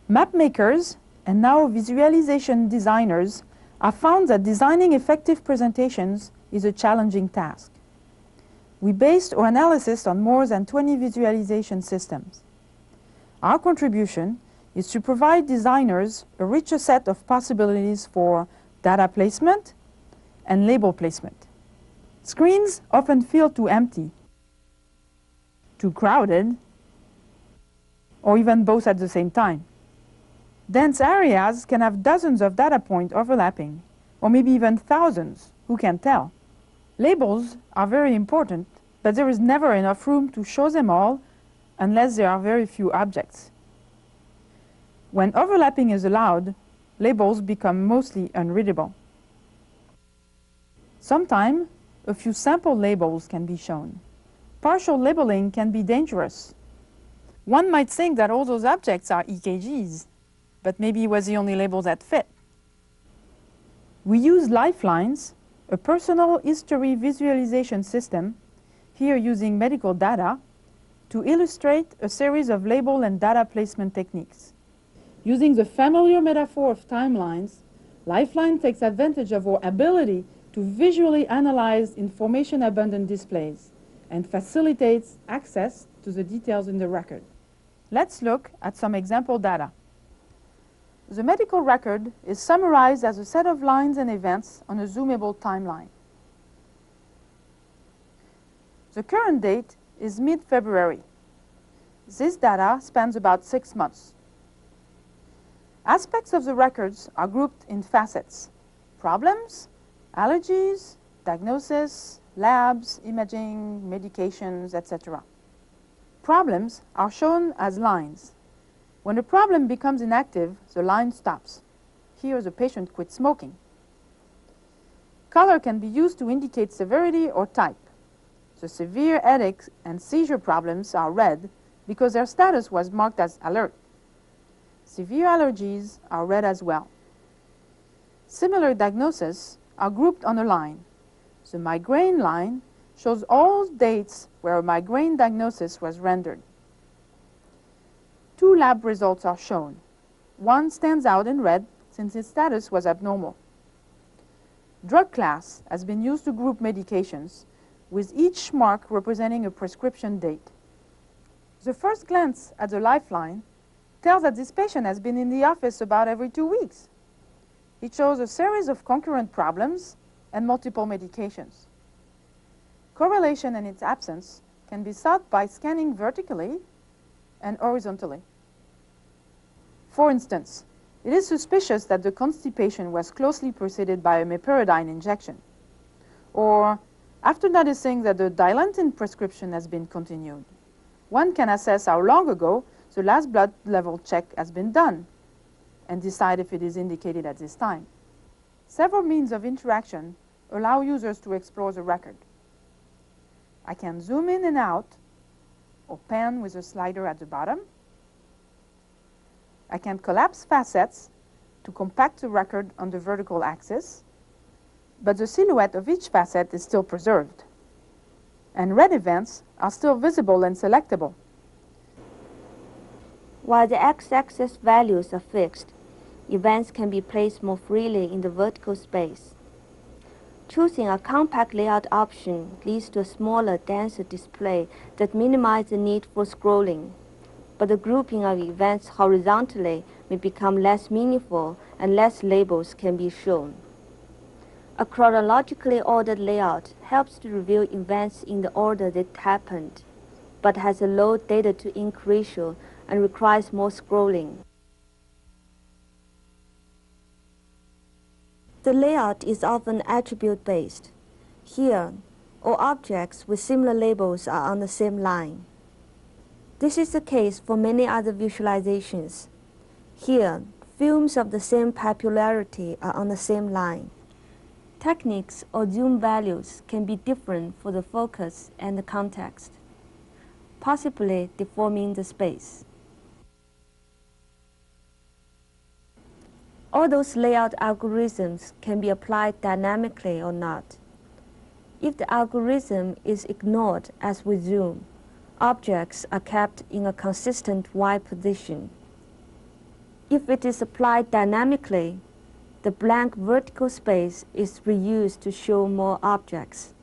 Map makers and now visualization designers have found that designing effective presentations is a challenging task. We based our analysis on more than 20 visualization systems. Our contribution is to provide designers a richer set of possibilities for data placement and label placement. Screens often feel too empty, too crowded, or even both at the same time. Dense areas can have dozens of data points overlapping, or maybe even thousands, who can tell. Labels are very important, but there is never enough room to show them all unless there are very few objects. When overlapping is allowed, labels become mostly unreadable. Sometimes, a few sample labels can be shown. Partial labeling can be dangerous. One might think that all those objects are EKGs, but maybe it was the only label that fit. We use LifeLines, a personal history visualization system, here using medical data, to illustrate a series of label and data placement techniques. Using the familiar metaphor of timelines, LifeLine takes advantage of our ability to visually analyze information-abundant displays and facilitates access to the details in the record. Let's look at some example data. The medical record is summarized as a set of lines and events on a zoomable timeline. The current date is mid-February. This data spans about 6 months. Aspects of the records are grouped in facets: problems, allergies, diagnosis, labs, imaging, medications, etc. Problems are shown as lines. When a problem becomes inactive, the line stops. Here the patient quits smoking. Color can be used to indicate severity or type. The severe headache and seizure problems are red because their status was marked as alert. Severe allergies are red as well. Similar diagnoses are grouped on a line. The migraine line shows all dates where a migraine diagnosis was rendered. 2 lab results are shown. One stands out in red since its status was abnormal. Drug class has been used to group medications, with each mark representing a prescription date. The first glance at the lifeline tells that this patient has been in the office about every 2 weeks. It shows a series of concurrent problems and multiple medications. Correlation and its absence can be sought by scanning vertically and horizontally. For instance, it is suspicious that the constipation was closely preceded by a meperidine injection, or after noticing that the Dilantin prescription has been continued, one can assess how long ago the last blood level check has been done and decide if it is indicated at this time. Several means of interaction allow users to explore the record. I can zoom in and out or pan with a slider at the bottom. I can collapse facets to compact the record on the vertical axis, but the silhouette of each facet is still preserved, and red events are still visible and selectable. While the x-axis values are fixed, events can be placed more freely in the vertical space. Choosing a compact layout option leads to a smaller, denser display that minimizes the need for scrolling, but the grouping of events horizontally may become less meaningful and less labels can be shown. A chronologically ordered layout helps to reveal events in the order that happened, but has a low data-to-ink ratio and requires more scrolling. The layout is often attribute-based. Here, all objects with similar labels are on the same line. This is the case for many other visualizations. Here, films of the same popularity are on the same line. Techniques or zoom values can be different for the focus and the context, possibly deforming the space. All those layout algorithms can be applied dynamically or not. If the algorithm is ignored as we zoom, objects are kept in a consistent Y position. If it is applied dynamically, the blank vertical space is reused to show more objects.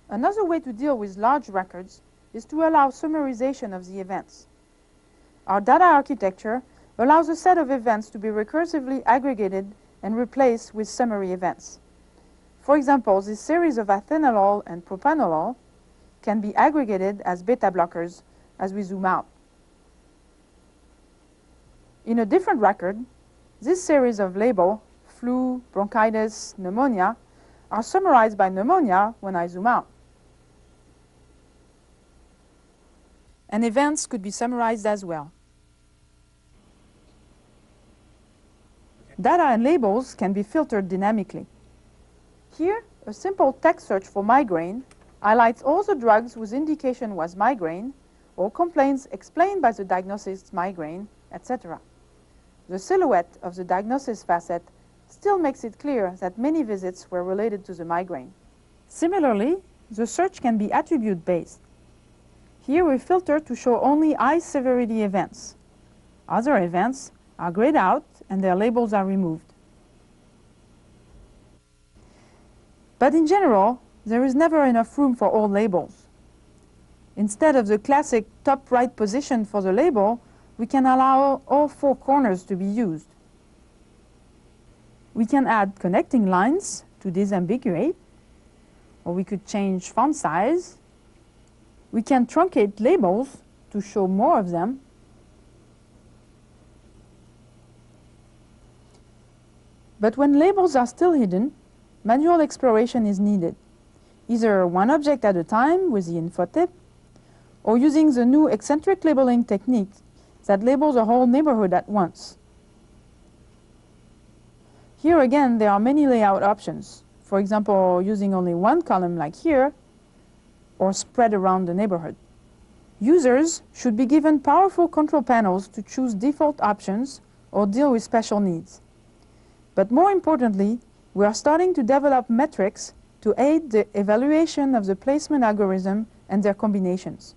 Another way to deal with large records is to allow summarization of the events. Our data architecture allows a set of events to be recursively aggregated and replaced with summary events. For example, this series of atenolol and propanolol can be aggregated as beta blockers as we zoom out. In a different record, this series of labels, flu, bronchitis, pneumonia, are summarized by pneumonia when I zoom out. And events could be summarized as well. Data and labels can be filtered dynamically. Here, a simple text search for migraine highlights all the drugs whose indication was migraine, or complaints explained by the diagnosis migraine, etc. The silhouette of the diagnosis facet still makes it clear that many visits were related to the migraine. Similarly, the search can be attribute-based. Here we filter to show only high severity events. Other events are grayed out and their labels are removed. But in general, there is never enough room for all labels. Instead of the classic top right position for the label, we can allow all four corners to be used. We can add connecting lines to disambiguate, or we could change font size. We can truncate labels to show more of them. But when labels are still hidden, manual exploration is needed, either one object at a time with the info tip, or using the new eccentric labeling technique that labels a whole neighborhood at once. Here again, there are many layout options. For example, using only one column like here, or spread around the neighborhood. Users should be given powerful control panels to choose default options or deal with special needs. But more importantly, we are starting to develop metrics to aid the evaluation of the placement algorithm and their combinations.